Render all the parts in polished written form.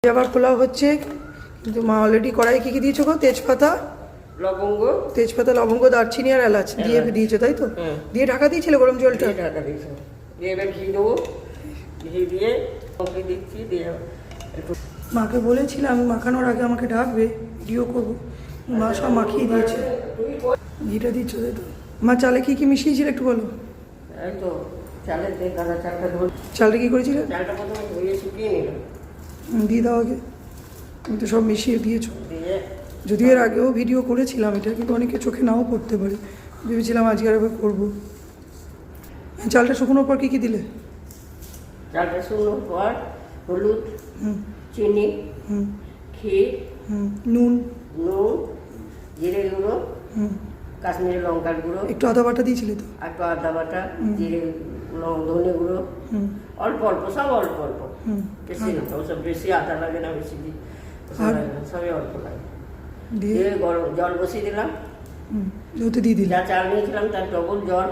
আবার খোলা হচ্ছে, কিন্তু মা অলরেডি কড়াই কি দিয়েছো গো? তেজপাতা, লবঙ্গ, দারচিনি আর এলাচ দিয়ে দিয়েছো, তাই তো? দিয়ে ঢাকা দিয়েছিলে গরম জলটা? ঢাকা দিয়েছো। দিয়ে এবার ঘি দেবো, ঘি দিয়ে ওকে দিচ্ছি, দিয়ে মাকে বলেছিলাম মাখানোর আগে আমাকে ডাকবে, ভিডিও করবো। মা সব মাখিয়ে দিয়েছে। ঘিটা দিচ্ছ, তাই তো? মা চালে কি কি মিশিয়েছিলে একটু বলো। এই তো চালের দিয়ে কাঁচা চালটা ধরে, চালটা কি করেছিলে? চালটা প্রথমে ধুয়ে শুকিয়ে নিলাম, দিয়ে দাও আগে। তুমি তো সব মিশিয়ে দিয়েছো। দিয়ে যদিও এর আগেও ভিডিও করেছিলাম এটা, কিন্তু অনেকে চোখে নাও পড়তে পারে, ভেবেছিলাম আজকে আর একবার করবো। চালটা শুকনোর পর কী কী দিলে? চালটা শুকনোর পর হলুদ, চিনি, ক্ষীর, নুন, জিরে গুঁড়ো, কাশ্মীরি লঙ্কার গুঁড়ো, একটু আদা বাটা দিয়েছিলে তো? একটু আদা বাটা, জিরে, ধনে গুঁড়ো, অল্প অল্প, সব অল্প অল্প, বেশি না। ওসব বেশি আদা লাগে না, বেশি দিই সবই অল্প লাগে। দিয়ে গরম জল বসিয়ে দিলাম, ওতে দিয়ে দিলে যা চাল নিয়েছিলাম তার ডবল জল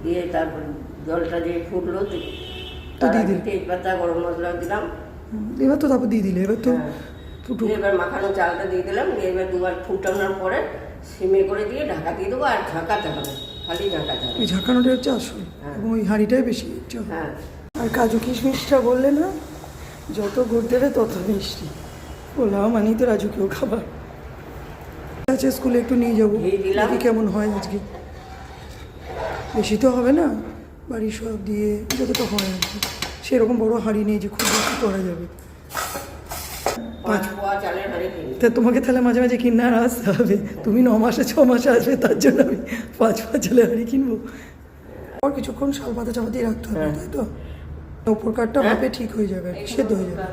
দিয়ে, তারপর জলটা দিয়ে ফুটলো, তেজপাতা, গরম মশলা দিলাম। এবার তো তারপর দিয়ে দিলে, এবার তো ফুটুক। এবার মাখানো চালটা দিয়ে দিলাম, দিয়ে এবার দুবার ফুটানোর পরে সিমে করে দিয়ে ঢাকা দিয়ে দেবো। আর ঝাঁকাতে হবে, খালি ঝাঁকাতে হবে। এই ঝাঁকানোটা হচ্ছে আসল, এবং ওই হাঁড়িটাই বেশি হচ্ছে। হ্যাঁ, আর কাজু কিশমিশটা বললে না, যত গুড় দেবে তত মিষ্টি। বললাম মানেই তো রাজুকেও খাবার আছে, স্কুলে একটু নিয়ে যাবো, দেখি কেমন হয় আজকে। বেশি তো হবে না, বাড়ির সব দিয়ে যতটা হয় আর কি। সেরকম বড় হাঁড়ি নেই যে খুব বেশি করা যাবে। তা তোমাকে তাহলে মাঝে মাঝে কিনে আর আসতে হবে। তুমি 9 মাসে 6 মাসে আসবে, তার জন্য আমি 5 চালের হাঁড়ি কিনবো। আর কিছুক্ষণ শাল পাতা চাপা দিয়ে রাখতে হবে, তাই তো? উপর কাঠটা ভাপে ঠিক হয়ে যাবে, সেদ্ধ হয়ে যাবে।